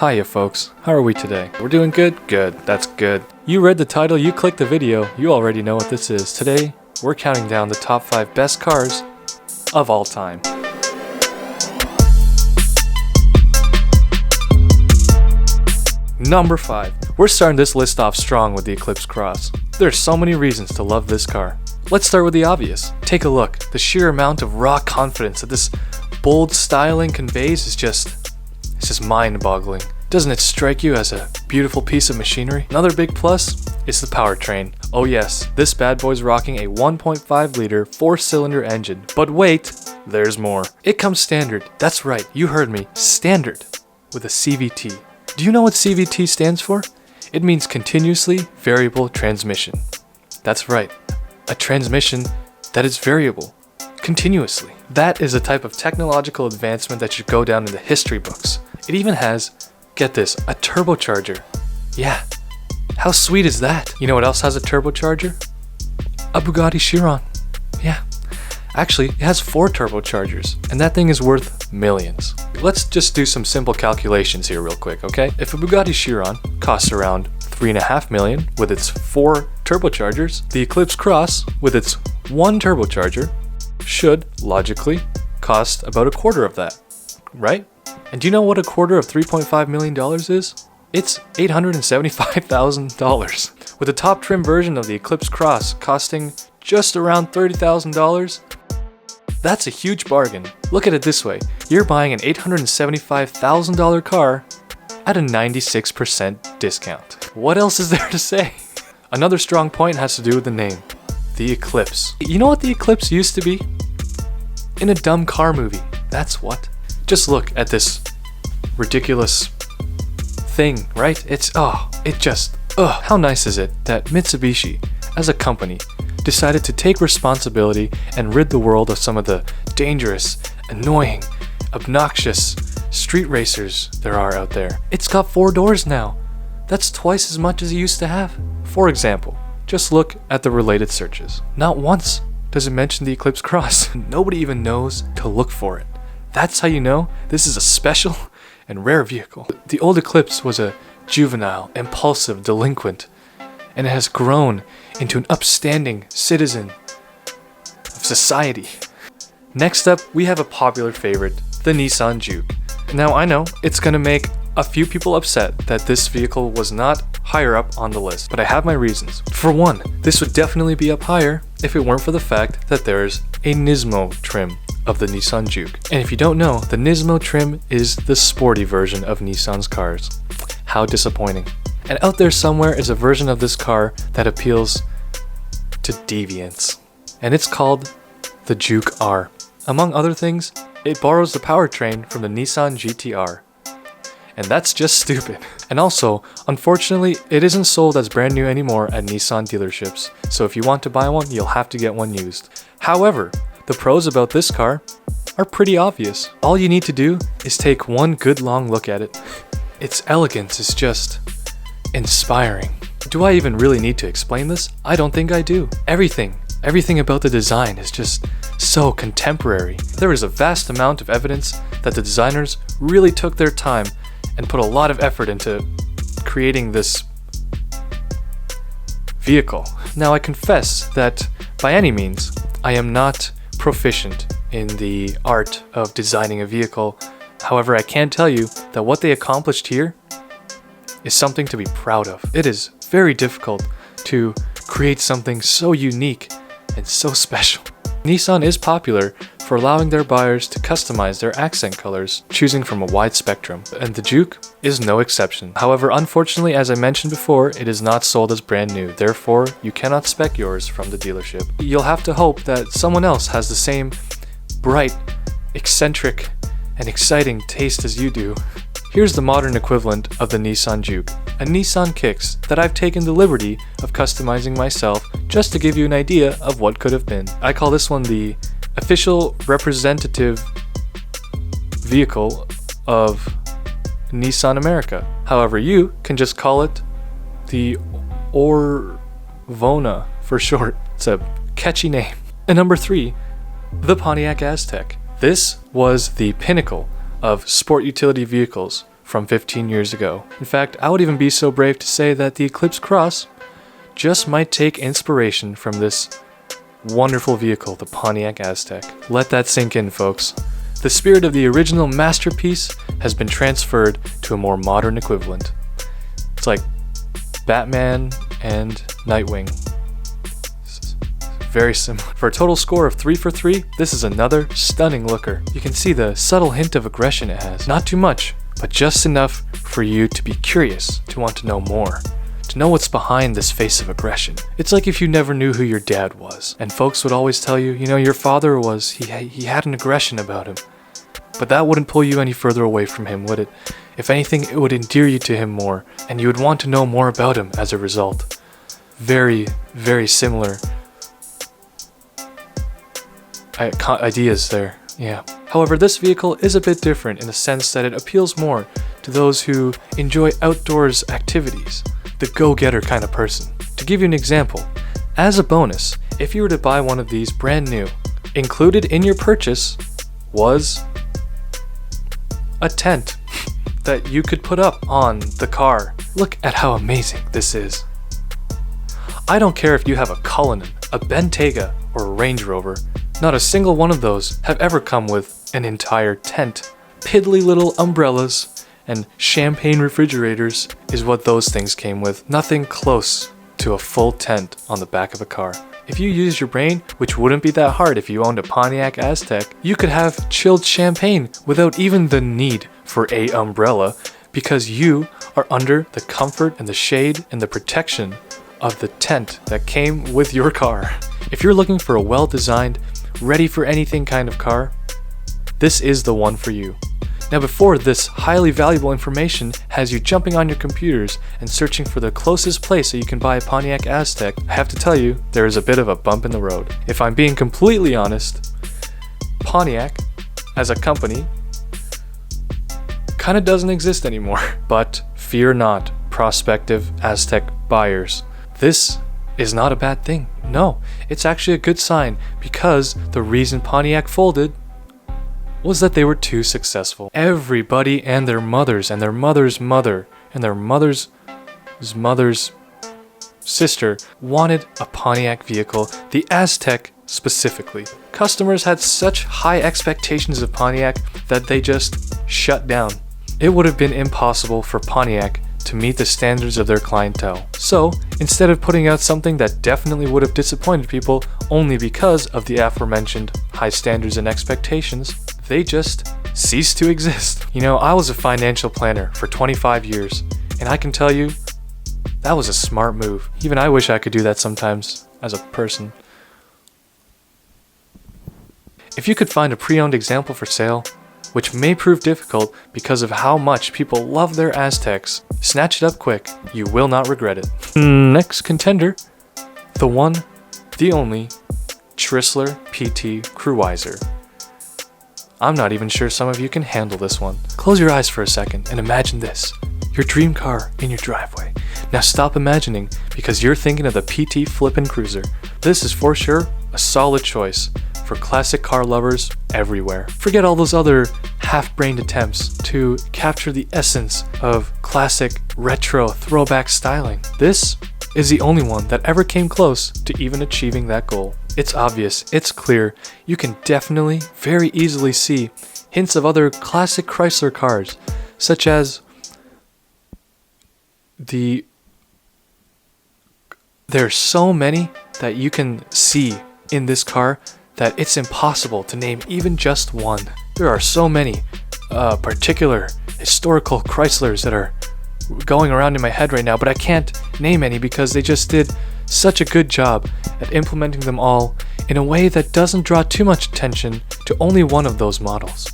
Hiya folks, how are we today? We're doing good? Good, that's good. You read the title, you clicked the video, you already know what this is. Today, we're counting down the top 5 best cars of all time. Number 5. We're starting this list off strong with the Eclipse Cross. There's so many reasons to love this car. Let's start with the obvious. Take a look. The sheer amount of raw confidence that this bold styling conveys is just mind-boggling. Doesn't it strike you as a beautiful piece of machinery? Another big plus is the powertrain. Oh yes, this bad boy's rocking a 1.5 liter 4-cylinder engine. But wait, there's more. It comes standard. That's right, you heard me. Standard. With a CVT. Do you know what CVT stands for? It means continuously variable transmission. That's right, a transmission that is variable continuously. That is a type of technological advancement that should go down in the history books. It even has, get this, a turbocharger. Yeah, how sweet is that? You know what else has a turbocharger? A Bugatti Chiron. Yeah, actually it has 4 turbochargers, and that thing is worth millions. Let's just do some simple calculations here real quick, okay? If a Bugatti Chiron costs around $3.5 million with its 4 turbochargers, the Eclipse Cross with its 1 turbocharger should, logically, cost about a quarter of that, right? And do you know what a quarter of $3.5 million is? It's $875,000. With the top trim version of the Eclipse Cross costing just around $30,000, that's a huge bargain. Look at it this way, you're buying an $875,000 car at a 96% discount. What else is there to say? Another strong point has to do with the name, the Eclipse. You know what the Eclipse used to be? In a dumb car movie, that's what. Just look at this ridiculous thing, right? How nice is it that Mitsubishi, as a company, decided to take responsibility and rid the world of some of the dangerous, annoying, obnoxious street racers there are out there. It's got 4 doors now. That's twice as much as it used to have. For example, just look at the related searches. Not once does it mention the Eclipse Cross. Nobody even knows to look for it. That's how you know this is a special and rare vehicle. The old Eclipse was a juvenile, impulsive delinquent, and it has grown into an upstanding citizen of society. Next up, we have a popular favorite, the Nissan Juke. Now I know it's gonna make a few people upset that this vehicle was not higher up on the list, but I have my reasons. For one, this would definitely be up higher if it weren't for the fact that there's a Nismo trim of the Nissan Juke. And if you don't know, the Nismo trim is the sporty version of Nissan's cars. How disappointing. And out there somewhere is a version of this car that appeals to deviants. And it's called the Juke R. Among other things, it borrows the powertrain from the Nissan GT-R. And that's just stupid. And also, unfortunately, it isn't sold as brand new anymore at Nissan dealerships. So if you want to buy one, you'll have to get one used. However, the pros about this car are pretty obvious. All you need to do is take one good long look at it. Its elegance is just inspiring. Do I even really need to explain this? I don't think I do. Everything about the design is just so contemporary. There is a vast amount of evidence that the designers really took their time and put a lot of effort into creating this vehicle. Now I confess that by any means, I am not proficient in the art of designing a vehicle. However, I can tell you that what they accomplished here is something to be proud of. It is very difficult to create something so unique and so special. Nissan is popular for allowing their buyers to customize their accent colors, choosing from a wide spectrum, and the Juke is no exception. However, unfortunately, as I mentioned before, it is not sold as brand new, therefore you cannot spec yours from the dealership. You'll have to hope that someone else has the same bright, eccentric, and exciting taste as you do. Here's the modern equivalent of the Nissan Juke, a Nissan Kicks that I've taken the liberty of customizing myself just to give you an idea of what could have been. I call this one the official representative vehicle of Nissan America. However, you can just call it the Orvona for short. It's a catchy name. And number 3, the Pontiac Aztek. This was the pinnacle of sport utility vehicles from 15 years ago. In fact, I would even be so brave to say that the Eclipse Cross just might take inspiration from this wonderful vehicle, the Pontiac Aztek. Let that sink in, folks. The spirit of the original masterpiece has been transferred to a more modern equivalent. It's like Batman and Nightwing. Very similar. For a total score of 3 for 3, this is another stunning looker. You can see the subtle hint of aggression it has. Not too much, but just enough for you to be curious, to want to know more, to know what's behind this face of aggression. It's like if you never knew who your dad was, and folks would always tell you, you know, your father was, he had an aggression about him. But that wouldn't pull you any further away from him, would it? If anything, it would endear you to him more, and you would want to know more about him as a result. Very, very similar ideas there, yeah. However, this vehicle is a bit different in the sense that it appeals more to those who enjoy outdoors activities, the go-getter kind of person. To give you an example, as a bonus, if you were to buy one of these brand new, included in your purchase was a tent that you could put up on the car. Look at how amazing this is. I don't care if you have a Cullinan, a Bentayga, or a Range Rover, not a single one of those have ever come with an entire tent. Piddly little umbrellas and champagne refrigerators is what those things came with. Nothing close to a full tent on the back of a car. If you used your brain, which wouldn't be that hard if you owned a Pontiac Aztek, you could have chilled champagne without even the need for a umbrella, because you are under the comfort and the shade and the protection of the tent that came with your car. If you're looking for a well-designed, ready for anything kind of car, this is the one for you. Now, before this highly valuable information has you jumping on your computers and searching for the closest place that you can buy a Pontiac Aztek, I have to tell you, there is a bit of a bump in the road. If I'm being completely honest, Pontiac, as a company, kind of doesn't exist anymore. But fear not, prospective Aztek buyers. This is not a bad thing. No, it's actually a good sign, because the reason Pontiac folded was that they were too successful. Everybody and their mothers and their mother's mother and their mother's sister wanted a Pontiac vehicle, the Aztek specifically. Customers had such high expectations of Pontiac that they just shut down. It would have been impossible for Pontiac to meet the standards of their clientele. So, instead of putting out something that definitely would have disappointed people only because of the aforementioned high standards and expectations, they just ceased to exist. You know, I was a financial planner for 25 years, and I can tell you, that was a smart move. Even I wish I could do that sometimes as a person. If you could find a pre-owned example for sale, which may prove difficult because of how much people love their Azteks, snatch it up quick. You will not regret it. Next contender, the one, the only, Chrysler PT Cruiser. I'm not even sure some of you can handle this one. Close your eyes for a second and imagine this. Your dream car in your driveway. Now stop imagining, because you're thinking of the PT Flippin' Cruiser. This is for sure a solid choice for classic car lovers everywhere. Forget all those other half-brained attempts to capture the essence of classic retro throwback styling. This is the only one that ever came close to even achieving that goal. It's obvious, it's clear, you can definitely, very easily see hints of other classic Chrysler cars, such as there's so many that you can see in this car that it's impossible to name even just one. There are so many particular historical Chryslers that are going around in my head right now, but I can't name any because they just did such a good job at implementing them all in a way that doesn't draw too much attention to only one of those models.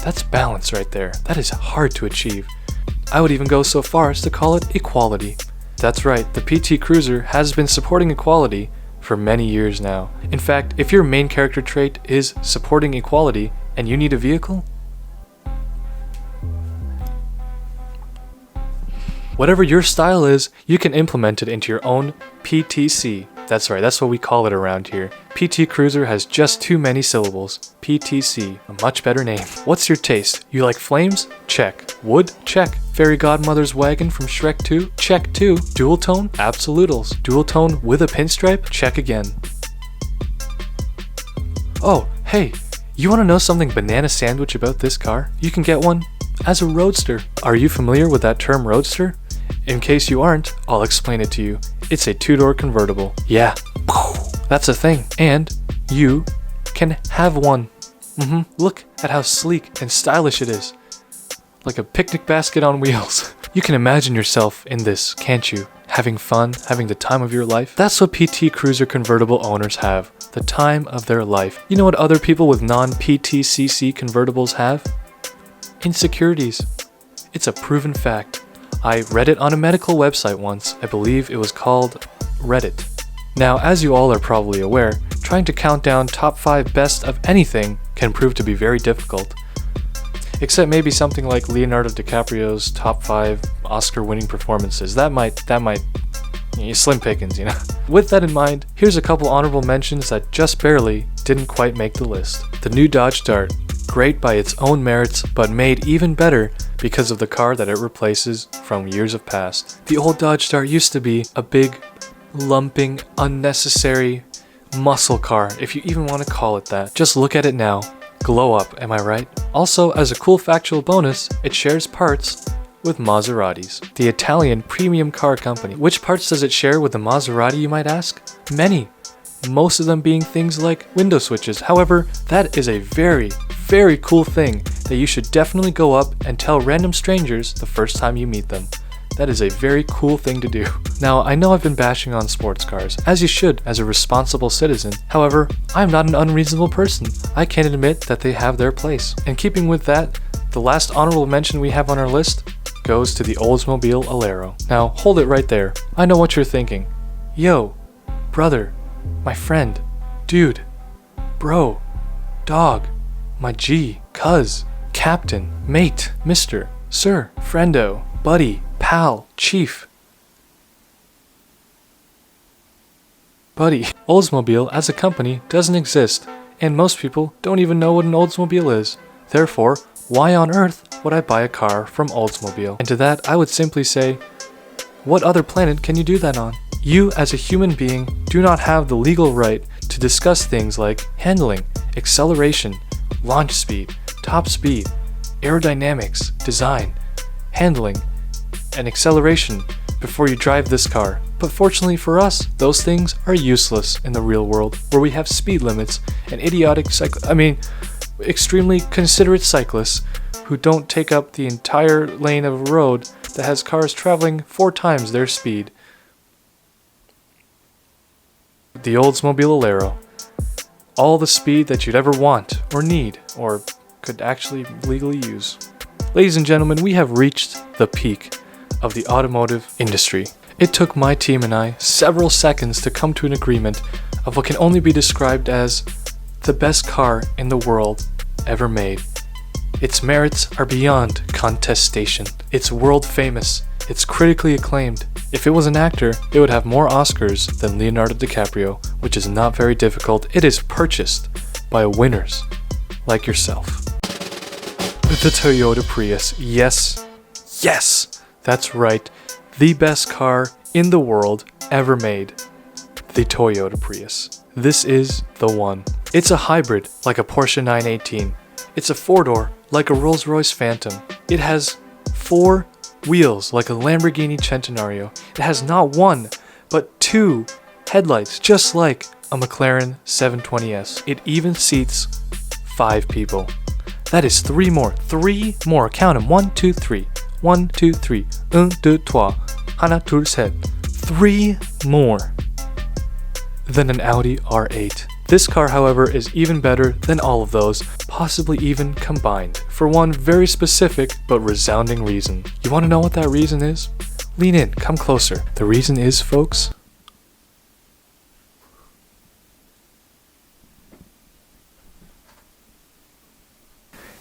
That's balance right there. That is hard to achieve. I would even go so far as to call it equality. That's right, the PT Cruiser has been supporting equality for many years now. In fact, if your main character trait is supporting equality and you need a vehicle, whatever your style is, you can implement it into your own PTC. That's right, that's what we call it around here. PT Cruiser has just too many syllables. PTC, a much better name. What's your taste? You like flames? Check. Wood? Check. Fairy godmother's wagon from Shrek 2? Check 2. Dual tone? Absolutals. Dual tone with a pinstripe? Check again. Oh, hey, you want to know something banana sandwich about this car? You can get one as a roadster. Are you familiar with that term roadster? In case you aren't, I'll explain it to you. It's a two-door convertible. Yeah, that's a thing. And you can have one. Look at how sleek and stylish it is. Like a picnic basket on wheels. You can imagine yourself in this, can't you? Having fun, having the time of your life. That's what PT Cruiser convertible owners have. The time of their life. You know what other people with non-PTCC convertibles have? Insecurities. It's a proven fact. I read it on a medical website once. I believe it was called Reddit. Now, as you all are probably aware, trying to count down top 5 best of anything can prove to be very difficult. Except maybe something like Leonardo DiCaprio's top 5 Oscar-winning performances. That might, slim pickings, you know. With that in mind, here's a couple honorable mentions that just barely didn't quite make the list. The new Dodge Dart, great by its own merits, but made even better because of the car that it replaces from years of past. The old Dodge Dart used to be a big, lumping, unnecessary muscle car, if you even want to call it that. Just look at it now. Glow up, am I right? Also, as a cool factual bonus, it shares parts with Maseratis, the Italian premium car company. Which parts does it share with the Maserati, you might ask? Many. Most of them being things like window switches. However, that is a very, very cool thing that you should definitely go up and tell random strangers the first time you meet them. That is a very cool thing to do. Now, I know I've been bashing on sports cars, as you should as a responsible citizen. However, I'm not an unreasonable person. I can admit that they have their place. And keeping with that, the last honorable mention we have on our list goes to the Oldsmobile Alero. Now, hold it right there. I know what you're thinking. Yo, brother, my friend, dude, bro, dog, my G, cuz, captain, mate, mister, sir, friendo, buddy, pal, chief. Buddy, Oldsmobile as a company doesn't exist, and most people don't even know what an Oldsmobile is. Therefore, why on earth would I buy a car from Oldsmobile? And to that, I would simply say, what other planet can you do that on? You, as a human being, do not have the legal right to discuss things like handling, acceleration, launch speed, top speed, aerodynamics, design, handling, and acceleration before you drive this car. But fortunately for us, those things are useless in the real world, where we have speed limits and extremely considerate cyclists who don't take up the entire lane of a road that has cars traveling 4 times their speed. The Oldsmobile Alero. All the speed that you'd ever want, or need, or could actually legally use. Ladies and gentlemen, we have reached the peak of the automotive industry. It took my team and I several seconds to come to an agreement of what can only be described as the best car in the world ever made. Its merits are beyond contestation. It's world famous. It's critically acclaimed. If it was an actor, it would have more Oscars than Leonardo DiCaprio, which is not very difficult. It is purchased by winners like yourself. The Toyota Prius. Yes, that's right. The best car in the world ever made. The Toyota Prius. This is the one. It's a hybrid like a Porsche 918. It's a 4-door like a Rolls-Royce Phantom. It has 4 wheels like a Lamborghini Centenario. It has not 1, but 2 headlights just like a McLaren 720S. It even seats 5 people. That is 3 more. 3 more. Count them. 1, 2, 3. 1, 2, 3. 1, 2, 3. Hana, tur, set. 3 more than an Audi R8. This car, however, is even better than all of those, possibly even combined, for one very specific but resounding reason. You want to know what that reason is? Lean in, come closer. The reason is, folks,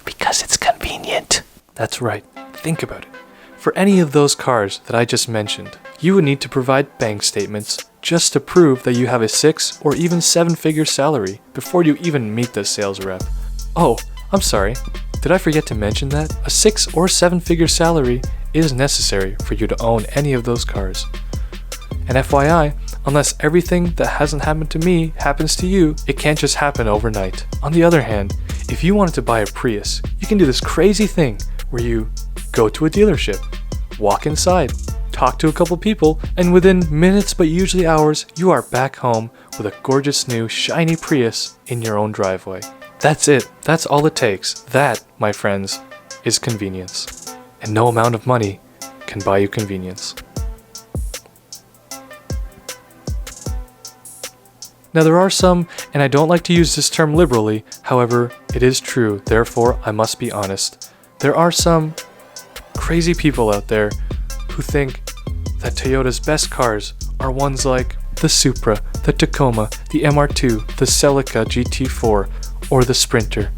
because it's convenient. That's right. Think about it. For any of those cars that I just mentioned, you would need to provide bank statements just to prove that you have a 6 or even 7-figure salary before you even meet the sales rep. Oh, I'm sorry. did I forget to mention that a 6 or 7 figure salary is necessary for you to own any of those cars? And FYI, unless everything that hasn't happened to me happens to you, it can't just happen overnight. On the other hand, if you wanted to buy a Prius, you can do this crazy thing where you go to a dealership, walk inside, talk to a couple people, and within minutes but usually hours, you are back home with a gorgeous new shiny Prius in your own driveway. That's it. That's all it takes. That, my friends, is convenience. And no amount of money can buy you convenience. Now there are some, and I don't like to use this term liberally, however, it is true, therefore I must be honest. There are some crazy people out there who think that Toyota's best cars are ones like the Supra, the Tacoma, the MR2, the Celica GT4, or the Sprinter.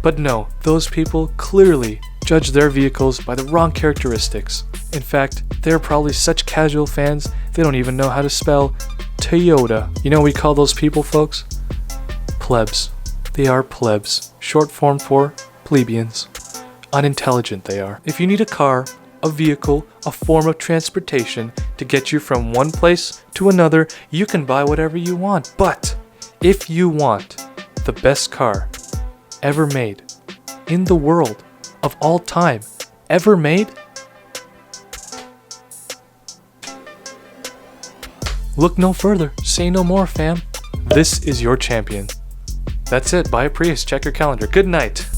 But no, those people clearly judge their vehicles by the wrong characteristics. In fact, they're probably such casual fans, they don't even know how to spell Toyota. You know what we call those people, folks? Plebs. They are plebs. Short form for plebeians. Unintelligent they are. If you need a car, a vehicle, a form of transportation to get you from one place to another, you can buy whatever you want. But if you want the best car ever made in the world of all time, ever made, look no further, say no more, fam. This is your champion. That's it, buy a Prius, check your calendar. Good night.